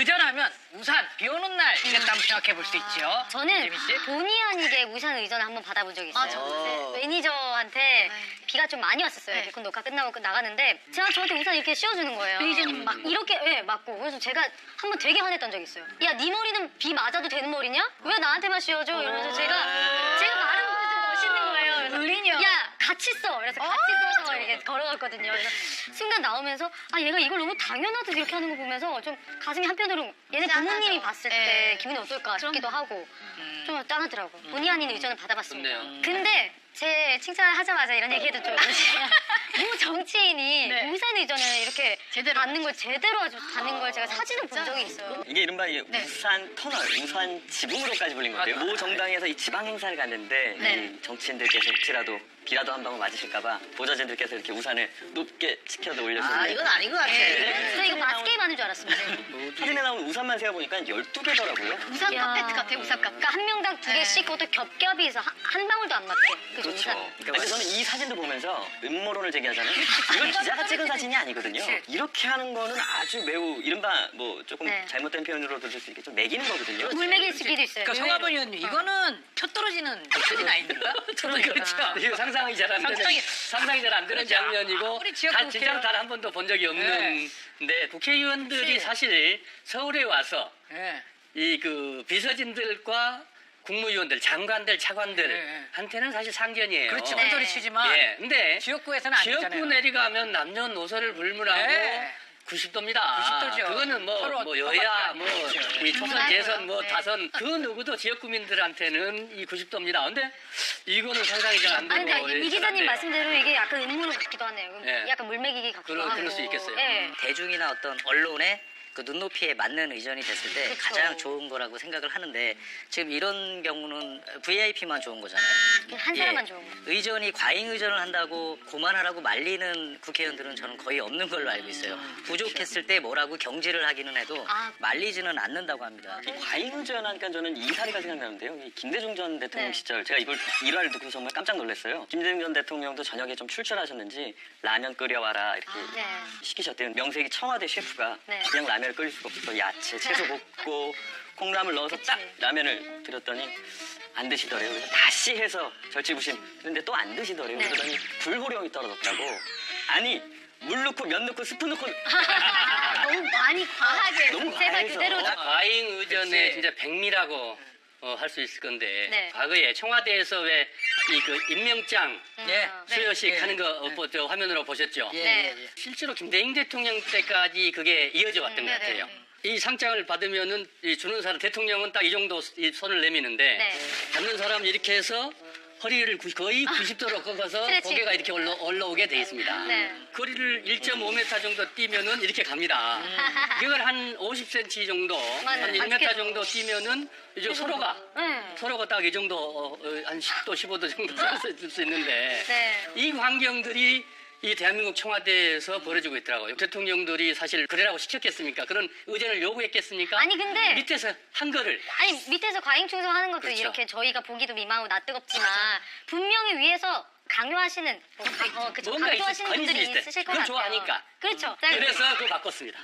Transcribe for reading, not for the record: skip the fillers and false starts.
의전하면 우산, 비 오는 날 이랬다 한번 생각해 볼 수 있죠. 저는 재민 씨? 본의 아니게 우산 의전을 한번 받아본 적이 있어요. 저도. 네, 매니저한테 비가 좀 많이 왔었어요. 네. 그 녹화 끝나고 나가는데 제가 저한테 우산 이렇게 씌워주는 거예요. 매니저님 막 이렇게 맞고 그래서 제가 한번 되게 화냈던 적이 있어요. 야, 네 머리는 비 맞아도 되는 머리냐? 왜 나한테만 씌워줘? 이러면서 제가 말은 못해서 좀 멋있는 거예요. 그래서 의리녀. 야, 같이 써. 그래서 같이 써서 이렇게 걸어갔거든요. 그래서 순간 나오면서 얘가 이걸 너무 당연하듯 이렇게 하는 거 보면서 좀 가슴이 한편으로 얘네 부모님이 봤을 때 네. 기분이 어떨까 싶기도 하고 좀 짠하더라고. 본의 아닌 의전을 받아봤습니다. 좋네요. 근데 제 칭찬을 하자마자 이런 얘기해도 좀 모 정치인이 네. 우산 의전을 이렇게 제대로 받는 걸 제대로 아주 받는 걸 제가 사진을 본 적이 있어요. 이게 이른바 우산 터널, 우산 지붕으로까지 불린 건데요. 모 정당에서 이 지방 행사를 갔는데 네. 이 정치인들께서 혹시라도 비라도 한 방울 맞으실까봐 보좌진들께서 이렇게 우산을 높게 치켜도 올렸는데 이건 아닌 것 같아. 저 이거 마스 게임 하는 줄 알았습니다. 사진에 나온 우산만 세어보니까 12개더라고요. 우산 야. 카페트 같아, 우산 카페트. 그러니까 한 명당 두 개씩 그것도 겹겹이 해서 한 방울도 안 맞게. 그죠, 그렇죠. 우산. 근데 저는 이 사진도 보면서 음모론을 제기하잖아요. 이건 기자가 찍은 사진이 아니거든요. 이렇게 하는 거는 아주 매우 이른바 뭐 조금 네. 잘못된 표현으로 들을 수 있겠죠. 매기는 거거든요. 물매길 수기도 있어요. 그러니까 성화번 의원님, 이거는 표 떨어지는 사진 아닙니까? 그러니까. 그렇죠. 이거 상상이 잘 안 되는 상상이 잘 안 되는 장면이고 우리 지역 단 진짜 국회의원- 단 한 번도 본 적이 없는데 국회의원들이 그치. 사실 서울에 와서 예. 이 그 비서진들과 국무위원들, 장관들, 차관들한테는 사실 상견이에요. 그렇지, 네. 큰 소리 치지만 예, 근데 지역구에서는 아니잖아요. 지역구 내려가면 남녀노소를 불문하고 네. 90도입니다. 90도죠. 그거는 서로 뭐 여야, 똑같다. 뭐 그렇죠. 이 초선, 재선, 뭐 네. 다선 그 누구도 지역구민들한테는 이 90도입니다. 근데 이거는 상상이 잘 안 되고. 아니, 근데 이 잘 기자님 안 돼요. 말씀대로 이게 약간 음모론 같기도 하네요. 네. 약간 물매기기 같기도 하고. 그럴 수 있겠어요. 네. 대중이나 어떤 언론의 그 눈높이에 맞는 의전이 됐을 때 그쵸. 가장 좋은 거라고 생각을 하는데 지금 이런 경우는 VIP만 좋은 거잖아요. 한 사람만 좋은 거. 의전이 과잉 의전을 한다고 고만하라고 말리는 국회의원들은 저는 거의 없는 걸로 알고 있어요. 부족했을 때 뭐라고 경질을 하기는 해도 말리지는 않는다고 합니다. 이 과잉의전 하니까 저는 이 사례가 생각나는데요. 이 김대중 전 대통령 네. 시절 제가 이걸 일화를 듣고 정말 깜짝 놀랐어요. 김대중 전 대통령도 저녁에 좀 출출하셨는지 라면 끓여와라 이렇게 네. 시키셨대요. 명색이 청와대 셰프가 네. 그냥 라면을 끓일 수가 없어서 야채, 채소 볶고 콩나물 넣어서 딱 라면을 드렸더니 안 드시더래요. 그래서 다시 해서 절치부심 근데 또 안 드시더래요. 네. 그러더니 불호령이 떨어졌다고. 아니 물 넣고 면 넣고 스프 넣고 너무 많이 과하게 너무 제발 과해서. 그대로 과잉 의전의 그치. 진짜 백미라고 할 수 있을 건데 네. 과거에 청와대에서 왜 이 그 임명장 예. 수여식 네. 하는 거 저 화면으로 보셨죠? 예, 네. 예, 예. 실제로 김대중 대통령 때까지 그게 이어져 왔던 것 네, 같아요. 네, 이 상장을 받으면은 이 주는 사람 대통령은 딱 이 정도 이 손을 내미는데 네. 받는 사람은 이렇게 해서 허리를 거의 90도로 꺾어서 스트레칭. 고개가 이렇게 올라오게 돼 있습니다. 네. 거리를 1.5m 정도 뛰면은 이렇게 갑니다. 이걸 한 50cm 정도, 맞아요. 한 1m 아직도. 정도 뛰면은 이제 서로가 네. 딱 이 정도 한 10도, 15도 정도 쓸 수 있는데 네. 이 광경들이 이 대한민국 청와대에서 벌어지고 있더라고요. 대통령들이 사실 그래라고 시켰겠습니까? 그런 의전을 요구했겠습니까? 아니, 근데 밑에서 한 거를 아니 밑에서 과잉 충성하는 것도 그렇죠. 이렇게 저희가 보기도 민망하고 낯뜨겁지만 분명히 위에서 강요하시는 그쵸, 뭔가 강조하시는 건의실이 분들이 있을 때 있으실 것 그걸 같아요. 좋아하니까. 그렇죠. 그래서 그거 바꿨습니다.